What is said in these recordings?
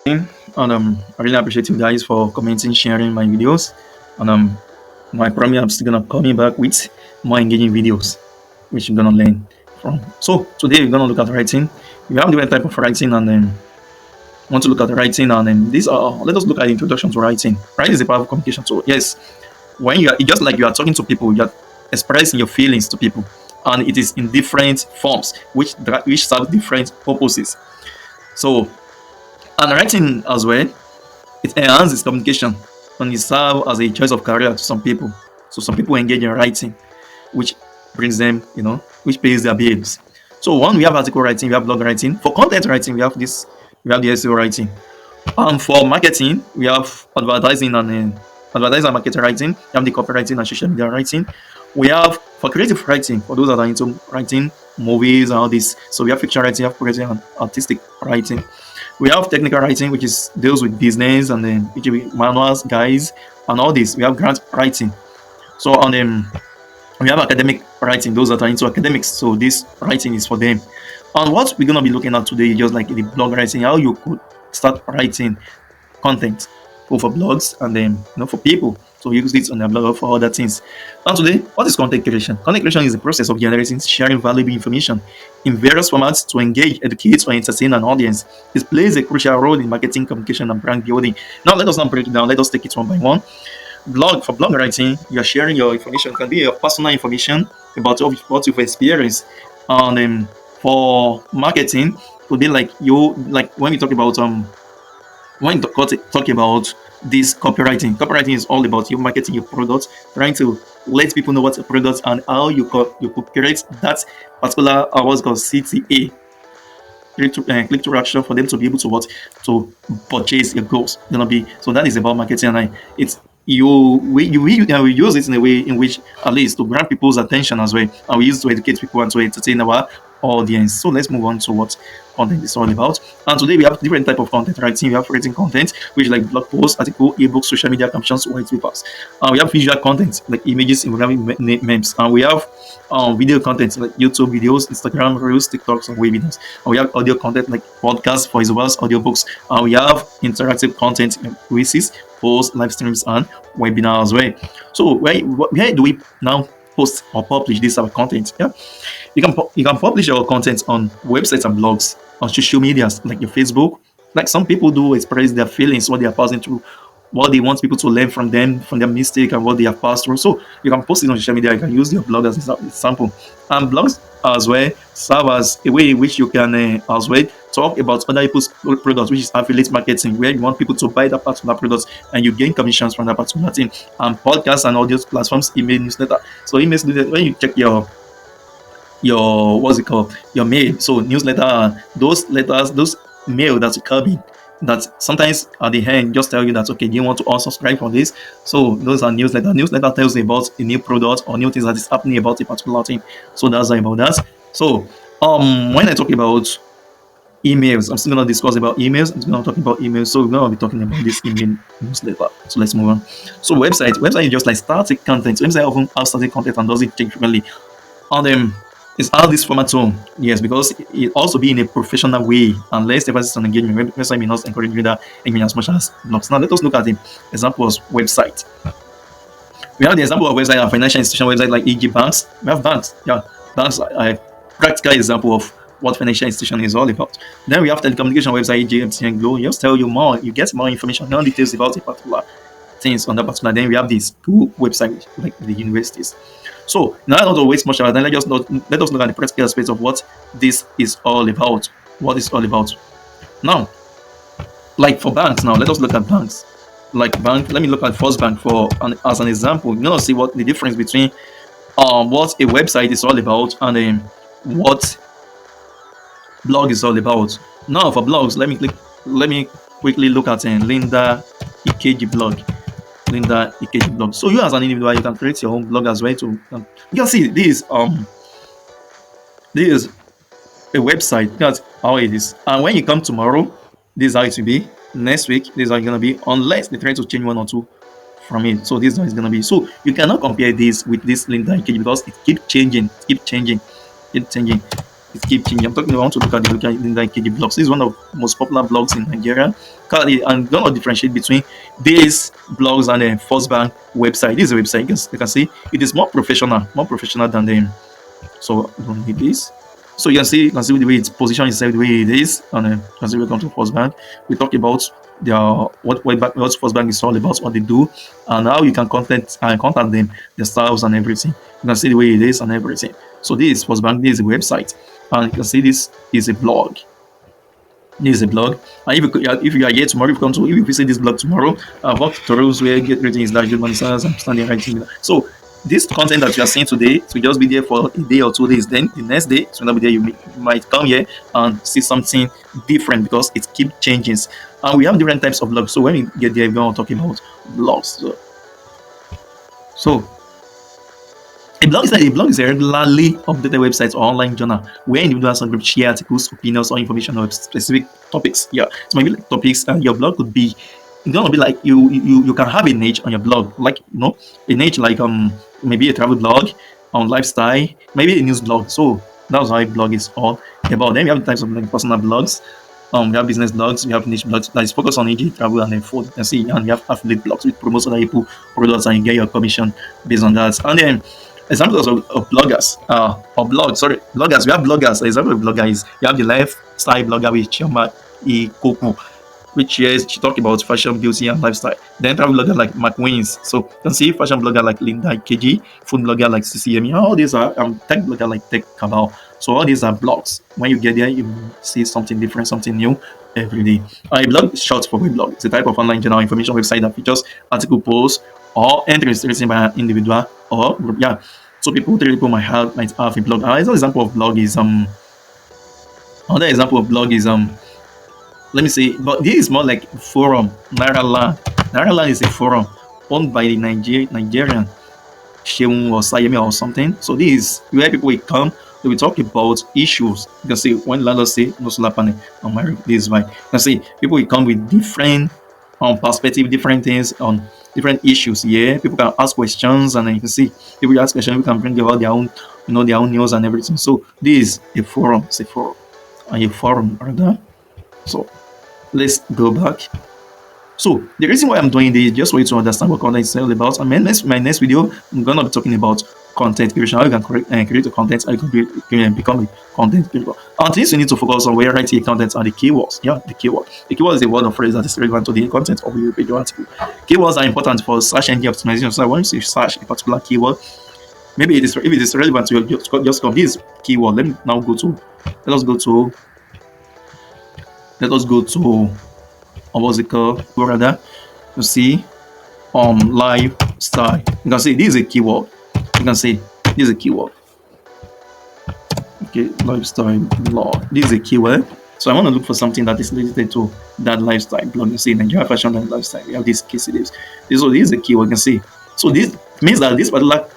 And I really appreciate you guys for commenting, sharing my videos. And I promise I'm still gonna coming back with more engaging videos, which you're gonna learn from. So today we're gonna look at writing. We have different type of writing, and want to look at writing, and these are let us look at introduction to writing. Writing is a powerful communication tool. Yes, when you are it's just like you are talking to people, you are expressing your feelings to people, and it is in different forms, which serve different purposes. So and writing as well, it enhances communication and it serves as a choice of career to some people. So some people engage in writing, which brings them, which pays their bills. So one, we have article writing, we have blog writing. For content writing, we have the SEO writing. For marketing, we have advertising and marketing writing. We have the copywriting and social media writing. We have for creative writing, for those that are into writing movies and all this. So we have fiction writing, we have creative and artistic writing. We have technical writing, which is deals with business and then manuals, guides, and all this. We have grant writing. So on we have academic writing, those that are into academics. So this writing is for them. And what we're gonna be looking at today is just like the blog writing, how you could start writing content both for blogs and then for people to use it on their blog or for other things. And today, what is content creation? Content creation is the process of generating, sharing valuable information in various formats to engage, educate, or entertain an audience. It plays a crucial role in marketing, communication, and brand building. Now, let us not break it down. Let us take it one by one. For blog writing, you are sharing your information. It can be your personal information about what you've experienced. And for marketing, it would be like when we talk about when talking about this copywriting is all about you marketing your product, trying to let people know what's a product and how you could create that particular what's called CTA, click to action, for them to be able to to purchase your goals. Gonna be so that is about marketing, and it's we use it in a way in which at least to grab people's attention as well, and we use it to educate people and to entertain our audience. So let's move on to what content is all about. And today we have different type of content writing. We have written content, which is like blog posts, article, ebooks, social media captions, white papers. And we have visual content like images, infographic, memes. And we have video content like YouTube videos, Instagram reels, TikToks, and webinars. And we have audio content like podcasts, voiceovers, audiobooks. And we have interactive content like quizzes, posts, live streams, and webinars as well. So where do we now post or publish this type of content? Yeah, you can publish your content on websites and blogs, on social medias like your Facebook. Like some people do express their feelings, what they are passing through, what they want people to learn from them, from their mistake and what they have passed through. So you can post it on social media. You can use your blog as an example, and blogs as well serve as a way in which you can as well talk about other people's products, which is affiliate marketing, where you want people to buy that particular product and you gain commissions from that particular thing. And podcasts and audio platforms, email newsletter. So email newsletter, when you check your what's it called, your mail, so newsletter, those letters, those mail that's coming, that sometimes at the end just tell you that okay, do you want to unsubscribe from this? So those are newsletter tells you about a new product or new things that is happening about a particular thing. So that's about that. So when I talk about emails, I'm still going to discuss about emails. I'm going to talk about emails. So we're going to be talking about this email newsletter. So let's move on. So website is just like static content. Website often have static content and doesn't change frequently. On them, it's how this format tone. Yes, because it also be in a professional way and less emphasis on engagement. Website may not encourage reader engagement as much as blogs. Now let us look at the example of website. We have the example of website and financial institution website like e.g. banks. We have banks. Yeah, banks are a practical example of what financial institution is all about. Then we have telecommunication website, e.g. MTN Glow. It just tell you more. You get more information, more details about a particular things on that particular. Then we have this school website like the universities. So now I don't want to waste much of our time. Let us look at the practical aspects of what this is all about. What is all about. Now, like for banks, now let us look at banks. Like bank, let me look at First Bank as an example. You know, see what the difference between what a website is all about and what blog is all about. Now for blogs, let me quickly look at Linda Ikeji blog. Linda Ikeji blog. So you as an individual, you can create your own blog as well. You can see this is a website. That's how it is. And when you come tomorrow, this is how it will be. Next week, this is how it's gonna be, unless they try to change one or two from it. So this is how it's gonna be. So you cannot compare this with this Linda Ikeji because it keeps changing, keep changing. It keeps changing. I'm talking about to look at the KG blogs. This is one of the most popular blogs in Nigeria. Currently, and don't know differentiate between these blogs and the First Bank website. This is a website. You can see it is more professional than them. So I don't need this. So you can see the way it's positioned itself, the way it is, and you can see welcome to First Bank. We talk about their what First Bank is all about, what they do, and how you can contact them, their styles and everything. You can see the way it is and everything. So this is First Bank. This is a website, and you can see this is a blog. This is a blog. And if you are here tomorrow, if you visit this blog tomorrow, I've got tutorials where get ratings like good money stars and standing writing. So this content that you are seeing today, it will just be there for a day or 2 days. Then the next day, it will not be there. You might come here and see something different because it keeps changing. And we have different types of blogs. So when you get there, we're going to talk about blogs. So a blog is a regularly updated website or online journal where individuals and groups share articles, opinions, or information on specific topics. Yeah, so maybe like topics, and your blog could be it's gonna be like you can have a niche on your blog, like a niche like maybe a travel blog on lifestyle, maybe a news blog. So that's how a blog is all about. Then we have types of like personal blogs. We have business blogs, we have niche blogs that is focused on EG, travel, and then food. You can see, and we have affiliate blogs which promotes other people products and you get your commission based on that. And then examples of bloggers, or blogs. Sorry, bloggers. We have bloggers. Example of blogger is you have the lifestyle blogger with Chioma Ikoku, which is she talk about fashion, beauty, and lifestyle. Then travel blogger like McWins. So you can see fashion blogger like Linda KG, food blogger like CCME. All these are tech blogger like Tech Cabal. So all these are blogs. When you get there, you see something different, something new every day. A blog is short for weblog. It's a type of online general information website that features article posts or entries written by an individual or group. Yeah. So three people might have a blog. Another example of blog is let me see, but this is more like forum. Naira is a forum owned by the Nigerian Sheun or Sayemi or something. So this is where people will come. They will talk about issues. You can see when landlords say no solar panel on my roof, this is why. You can see people will come with different perspective, different things on different issues. Yeah, people can ask questions, and then you can see people ask questions. We can bring about their own, their own news and everything. So this is a forum. It's a forum rather. So let's go back. So the reason why I'm doing this is just for you to understand what content is all about. And my next video, I'm gonna be talking about content creation, how you can create a content, how you can become a content creator. And this you need to focus on where writing content are the keywords. Yeah, the keyword. The keyword is a word or phrase that is relevant to the content of your video article. Keywords are important for search engine optimization. So once you search a particular keyword, maybe if it is relevant to your just come this keyword. Let us go to what's it called? Go rather. You see, lifestyle. You can see this is a keyword. You can see this is a keyword. Okay, lifestyle blog. This is a keyword. So I want to look for something that is related to that lifestyle blog. You see, Nigeria fashion and lifestyle. We have these key cities. So this is a keyword. You can see. So this means that this particular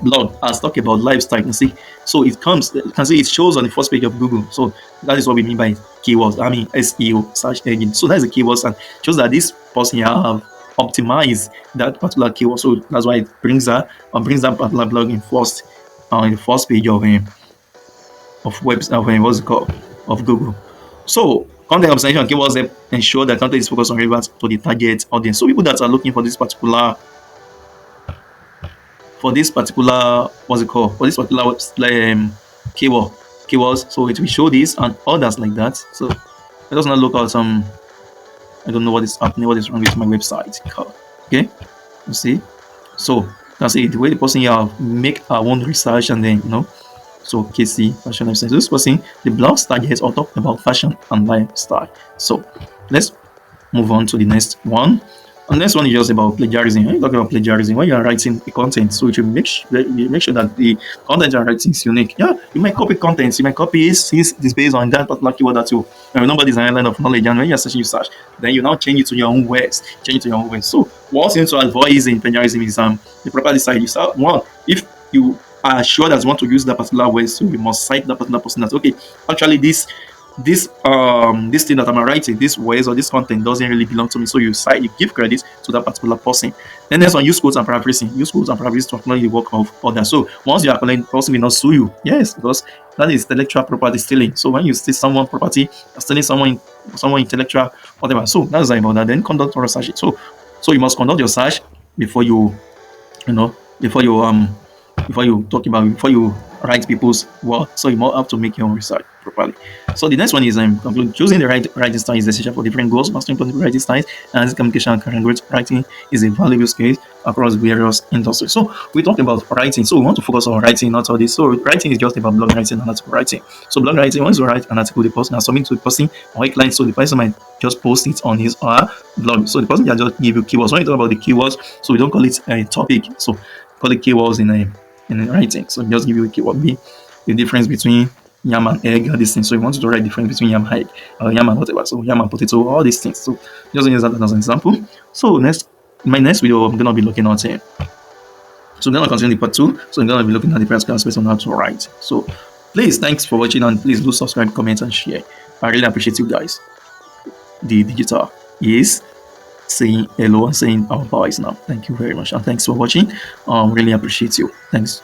blog has talked about lifestyle. You can see, so it comes. You can see it shows on the first page of Google. So that is what we mean by keywords. I mean SEO, search engine. So that's the keywords, and shows that this person here have optimized that particular keyword. So that's why it brings that particular blog in first on the first page of what's it called, of Google. So content optimization and keywords ensure that content is focused on relevance to the target audience. So people that are looking for this particular keywords, so it will show this and others like that. So let us not look at I don't know what is happening, what is wrong with my website. Okay, you see, so you can see the way the person here make our own research, and then so KC fashion lifestyle. So this person, the blog targets or talk about fashion and lifestyle. So let's move on to the next one. And next one is just about plagiarism. When you talk about plagiarism, when you are writing a content, so you make sure that the content you are writing is unique. Yeah, you might copy content, you might copy it since it's based on that particular keyword that you remember this line of knowledge, and when you're searching, you search, then you now change it to your own words. So what you need to avoid in plagiarism is the proper decide. You start one, if you are sure that you want to use that particular word, so you must cite that particular person that okay, actually this this thing that I'm writing, this words or this content doesn't really belong to me. So you give credit to that particular person. Then next one, use quotes and paraphrasing. Use quotes and paraphrasing to acknowledge the work of others. So once you acknowledge, the person will not sue you. Yes, because that is intellectual property stealing. So when you steal someone property, stealing someone intellectual, whatever. So that's about that. Then conduct research. So you must conduct your search before you know before you before you write people's work. So you more have to make your own research properly. So the next one is conclude. Choosing the right writing style is essential for different goals. Mastering multiple writing styles and communication and career writing is a valuable skill across various industries. So we talked about writing. So we want to focus on writing, not all this. So writing is just about blog writing and article writing. So blog writing, once you write an article, the person has submit to the person or a client, so the person might just post it on his or her blog. So the person can just give you keywords. When you talk about the keywords, so we don't call it a topic. So call it keywords in writing. So just give you a keyword B, the difference between yam and egg, all these things. So you want to write difference between yam and egg, yam and whatever. So yam and potato, all these things. So just use that as an example. So my next video, I'm gonna be looking at it. So I'm gonna continue the part 2. So I'm gonna be looking at the practical aspects on how to write. So please, thanks for watching, and please do subscribe, comment, and share. I really appreciate you guys. The digital is saying hello and saying our voice now. Thank you very much, and thanks for watching. Really appreciate you. Thanks.